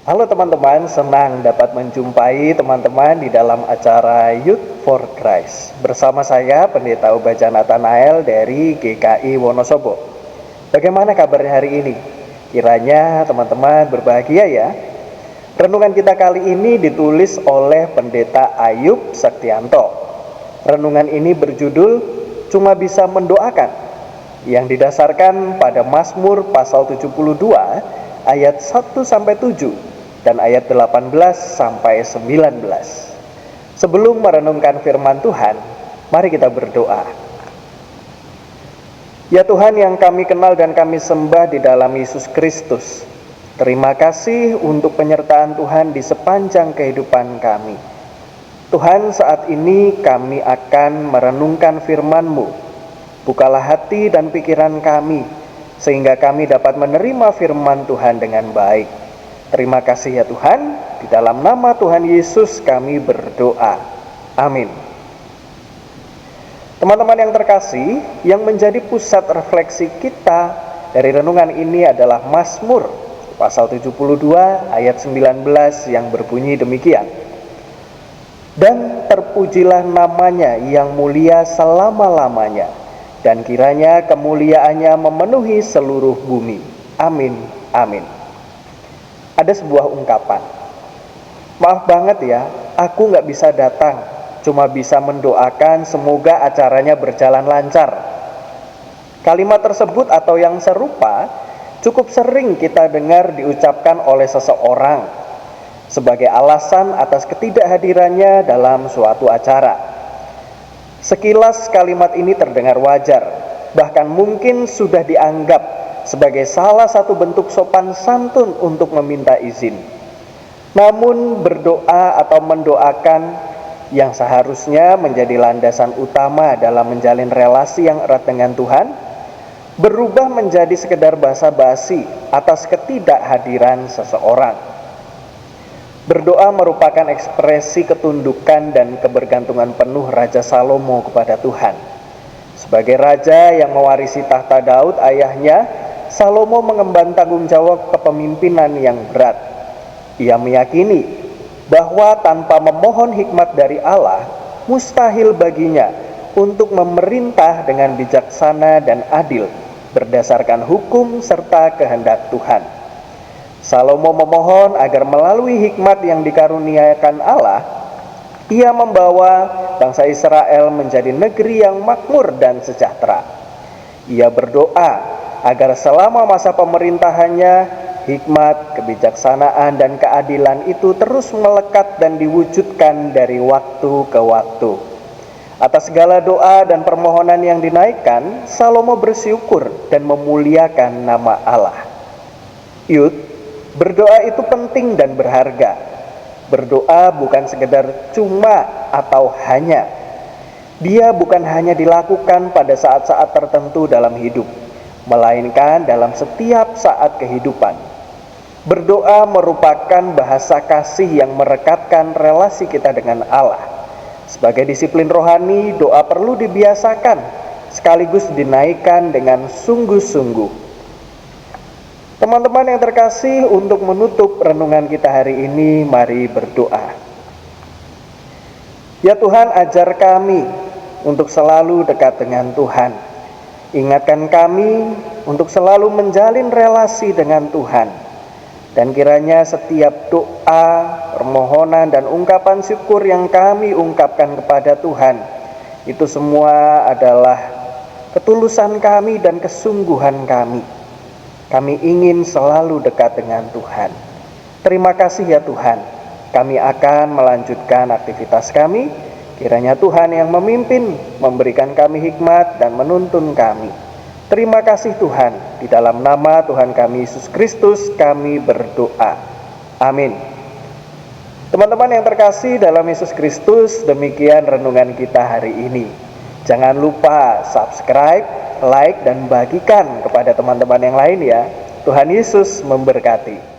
Halo teman-teman, senang dapat menjumpai teman-teman di dalam acara Youth for Christ. Bersama saya, Pendeta Ubaja Nathanael dari GKI Wonosobo. Bagaimana kabarnya hari ini? Kiranya teman-teman berbahagia ya. Renungan kita kali ini ditulis oleh Pendeta Ayub Sektianto. Renungan ini berjudul Cuma Bisa Mendoakan, yang didasarkan pada Mazmur pasal 72 ayat 1-7 dan ayat 18 sampai 19. Sebelum merenungkan firman Tuhan, mari kita berdoa. Ya Tuhan yang kami kenal dan kami sembah di dalam Yesus Kristus, terima kasih untuk penyertaan Tuhan di sepanjang kehidupan kami. Tuhan, saat ini kami akan merenungkan firman-Mu. Bukalah hati dan pikiran kami, sehingga kami dapat menerima firman Tuhan dengan baik. Terima kasih ya Tuhan, di dalam nama Tuhan Yesus kami berdoa. Amin. Teman-teman yang terkasih, yang menjadi pusat refleksi kita dari renungan ini adalah Mazmur pasal 72 ayat 19 yang berbunyi demikian. Dan terpujilah namanya yang mulia selama-lamanya, dan kiranya kemuliaannya memenuhi seluruh bumi. Amin, amin. Ada sebuah ungkapan, maaf banget ya, aku gak bisa datang, cuma bisa mendoakan semoga acaranya berjalan lancar. Kalimat tersebut atau yang serupa cukup sering kita dengar diucapkan oleh seseorang sebagai alasan atas ketidakhadirannya dalam suatu acara. Sekilas kalimat ini terdengar wajar, bahkan mungkin sudah dianggap sebagai salah satu bentuk sopan santun untuk meminta izin. Namun berdoa atau mendoakan yang seharusnya menjadi landasan utama dalam menjalin relasi yang erat dengan Tuhan, berubah menjadi sekedar basa-basi atas ketidakhadiran seseorang. Berdoa merupakan ekspresi ketundukan dan kebergantungan penuh Raja Salomo kepada Tuhan. Sebagai raja yang mewarisi tahta Daud ayahnya, Salomo mengemban tanggung jawab kepemimpinan yang berat. Ia meyakini bahwa tanpa memohon hikmat dari Allah, mustahil baginya untuk memerintah dengan bijaksana dan adil berdasarkan hukum serta kehendak Tuhan. Salomo memohon agar melalui hikmat yang dikaruniakan Allah, ia membawa bangsa Israel menjadi negeri yang makmur dan sejahtera. Ia berdoa agar selama masa pemerintahannya, hikmat, kebijaksanaan, dan keadilan itu terus melekat dan diwujudkan dari waktu ke waktu. Atas segala doa dan permohonan yang dinaikkan, Salomo bersyukur dan memuliakan nama Allah. Yud, berdoa itu penting dan berharga. Berdoa bukan sekedar cuma atau hanya. Dia bukan hanya dilakukan pada saat-saat tertentu dalam hidup, melainkan dalam setiap saat kehidupan. Berdoa merupakan bahasa kasih yang merekatkan relasi kita dengan Allah. Sebagai disiplin rohani, doa perlu dibiasakan, sekaligus dinaikkan dengan sungguh-sungguh. Teman-teman yang terkasih, untuk menutup renungan kita hari ini, mari berdoa. Ya Tuhan, ajar kami untuk selalu dekat dengan Tuhan. Ingatkan kami untuk selalu menjalin relasi dengan Tuhan. Dan kiranya setiap doa, permohonan, dan ungkapan syukur yang kami ungkapkan kepada Tuhan, itu semua adalah ketulusan kami dan kesungguhan kami. Kami ingin selalu dekat dengan Tuhan. Terima kasih ya Tuhan. Kami akan melanjutkan aktivitas kami. Kiranya Tuhan yang memimpin, memberikan kami hikmat dan menuntun kami. Terima kasih Tuhan, di dalam nama Tuhan kami Yesus Kristus kami berdoa. Amin. Teman-teman yang terkasih dalam Yesus Kristus, demikian renungan kita hari ini. Jangan lupa subscribe, like, dan bagikan kepada teman-teman yang lain ya. Tuhan Yesus memberkati.